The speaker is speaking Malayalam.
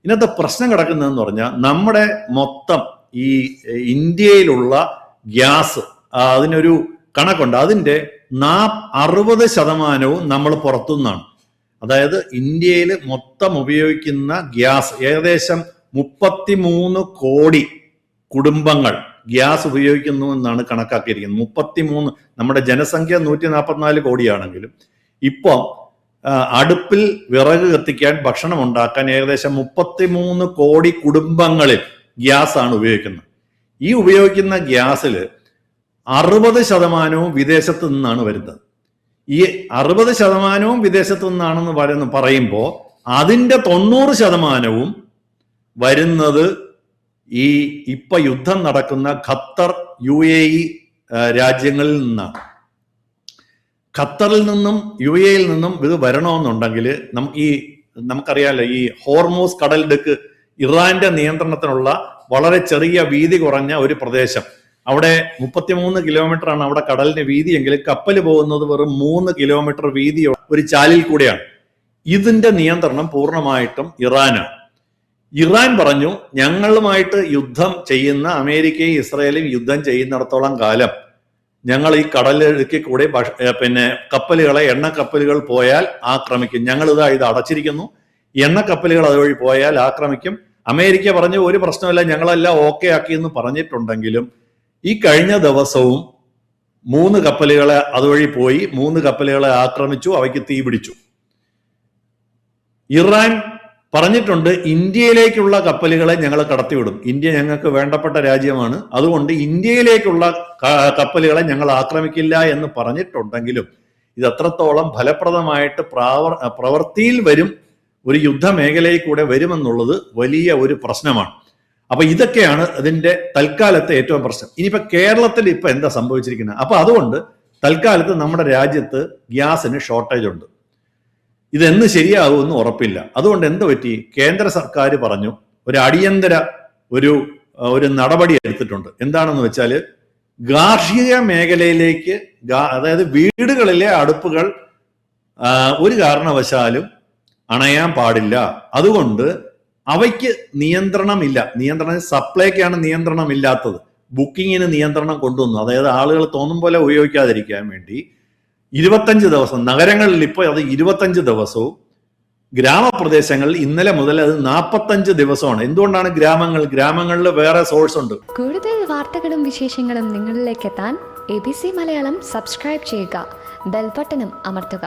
ഇതിനകത്ത് പ്രശ്നം കിടക്കുന്നതെന്ന് പറഞ്ഞാൽ നമ്മുടെ മൊത്തം ഈ ഇന്ത്യയിലുള്ള ഗ്യാസ് അതിനൊരു കണക്കുണ്ട്. അതിൻ്റെ 60% നമ്മൾ പുറത്തുനിന്നാണ്. അതായത് ഇന്ത്യയിൽ മൊത്തം ഉപയോഗിക്കുന്ന ഗ്യാസ് ഏകദേശം 33 കോടി കുടുംബങ്ങൾ ഗ്യാസ് ഉപയോഗിക്കുന്നു എന്നാണ് കണക്കാക്കിയിരിക്കുന്നത്. 33, നമ്മുടെ ജനസംഖ്യ 144 കോടിയാണെങ്കിലും ഇപ്പം അടുപ്പിൽ വിറക് കത്തിക്കാൻ, ഭക്ഷണം ഉണ്ടാക്കാൻ ഏകദേശം 33 കോടി കുടുംബങ്ങളിൽ ഗ്യാസാണ് ഉപയോഗിക്കുന്നത്. ഈ ഉപയോഗിക്കുന്ന ഗ്യാസിൽ 60% വിദേശത്ത് നിന്നാണ് വരുന്നത്. ഈ 60% വിദേശത്ത് നിന്നാണെന്ന് പറയുമ്പോൾ അതിൻ്റെ 90% വരുന്നത് ഈ ഇപ്പൊ യുദ്ധം നടക്കുന്ന ഖത്തർ, UAE രാജ്യങ്ങളിൽ നിന്നാണ്. ഖത്തറിൽ നിന്നും UAEയിൽ നിന്നും ഇത് വരണമെന്നുണ്ടെങ്കിൽ നമുക്കറിയാലോ, ഈ ഹോർമൂസ് കടലിടുക്ക് ഇറാന്റെ നിയന്ത്രണത്തിനുള്ള വളരെ ചെറിയ വീതി കുറഞ്ഞ ഒരു പ്രദേശം. അവിടെ 33 കിലോമീറ്റർ ആണ് അവിടെ കടലിന് വീതിയെങ്കിൽ കപ്പൽ പോകുന്നത് വെറും 3 കിലോമീറ്റർ വീതി ഒരു ചാലിൽ കൂടെയാണ്. ഇതിന്റെ നിയന്ത്രണം പൂർണ്ണമായിട്ടും ഇറാനാണ്. ഇറാൻ പറഞ്ഞു, ഞങ്ങളുമായിട്ട് യുദ്ധം ചെയ്യുന്ന അമേരിക്കയും ഇസ്രായേലും യുദ്ധം ചെയ്യുന്നിടത്തോളം കാലം ഞങ്ങൾ ഈ കടലിടുക്കി കൂടെ കപ്പലുകളെ, എണ്ണക്കപ്പലുകൾ പോയാൽ ആക്രമിക്കും. ഞങ്ങളിതാ ഇത് അടച്ചിരിക്കുന്നു, എണ്ണക്കപ്പലുകൾ അതുവഴി പോയാൽ ആക്രമിക്കും. അമേരിക്ക പറഞ്ഞു ഒരു പ്രശ്നമില്ല, ഞങ്ങളെല്ലാം ഓക്കെ ആക്കിയെന്ന് പറഞ്ഞിട്ടുണ്ടെങ്കിലും ഈ കഴിഞ്ഞ ദിവസവും 3 കപ്പലുകളെ അതുവഴി പോയി, 3 കപ്പലുകളെ ആക്രമിച്ചു, അവയ്ക്ക് തീ പിടിച്ചു. ഇറാൻ പറഞ്ഞിട്ടുണ്ട്, ഇന്ത്യയിലേക്കുള്ള കപ്പലുകളെ ഞങ്ങൾ കടത്തിവിടും, ഇന്ത്യ ഞങ്ങൾക്ക് വേണ്ടപ്പെട്ട രാജ്യമാണ്, അതുകൊണ്ട് ഇന്ത്യയിലേക്കുള്ള കപ്പലുകളെ ഞങ്ങൾ ആക്രമിക്കില്ല എന്ന് പറഞ്ഞിട്ടുണ്ടെങ്കിലും ഇത് എത്രത്തോളം ഫലപ്രദമായിട്ട് പ്രവൃത്തിയിൽ വരും, ഒരു യുദ്ധമേഖലയിൽ കൂടെ വരുമെന്നുള്ളത് വലിയ ഒരു പ്രശ്നമാണ്. അപ്പൊ ഇതൊക്കെയാണ് അതിന്റെ തൽക്കാലത്തെ ഏറ്റവും പ്രശ്നം. ഇനിയിപ്പോ കേരളത്തിൽ ഇപ്പൊ എന്താ സംഭവിച്ചിരിക്കുന്നത്? അപ്പൊ അതുകൊണ്ട് തൽക്കാലത്ത് നമ്മുടെ രാജ്യത്ത് ഗ്യാസിന് ഷോർട്ടേജ് ഉണ്ട്. ഇതെന്ന് ശരിയാകുമെന്ന് ഉറപ്പില്ല. അതുകൊണ്ട് എന്ത് പറ്റി? കേന്ദ്ര സർക്കാർ പറഞ്ഞു ഒരു അടിയന്തര ഒരു നടപടി എടുത്തിട്ടുണ്ട്. എന്താണെന്ന് വെച്ചാൽ ഗാർഹിക മേഖലയിലേക്ക്, അതായത് വീടുകളിലെ അടുപ്പുകൾ ഒരു കാരണവശാലും അണയാൻ പാടില്ല. അതുകൊണ്ട് അവയ്ക്ക് നിയന്ത്രണമില്ല. സപ്ലൈക്കാണ് നിയന്ത്രണമില്ലാത്തത്. ബുക്കിങ്ങിന് നിയന്ത്രണം കൊണ്ടുവന്നു. അതായത് ആളുകൾ തോന്നും പോലെ ഉപയോഗിക്കാതിരിക്കാൻ വേണ്ടി 25 ദിവസം, നഗരങ്ങളിൽ ഇപ്പോൾ അത് 25 ദിവസവും, ഗ്രാമപ്രദേശങ്ങളിൽ ഇന്നലെ മുതൽ അത് 45 ദിവസമാണ്. എന്തുകൊണ്ടാണ് ഗ്രാമങ്ങളിൽ വേറെ സോഴ്സ് ഉണ്ട്. കൂടുതൽ വാർത്തകളും വിശേഷങ്ങളും നിങ്ങളിലേക്ക് എത്താൻ ABC മലയാളം സബ്സ്ക്രൈബ് ചെയ്യുക, ബെൽ ബട്ടണും അമർത്തുക.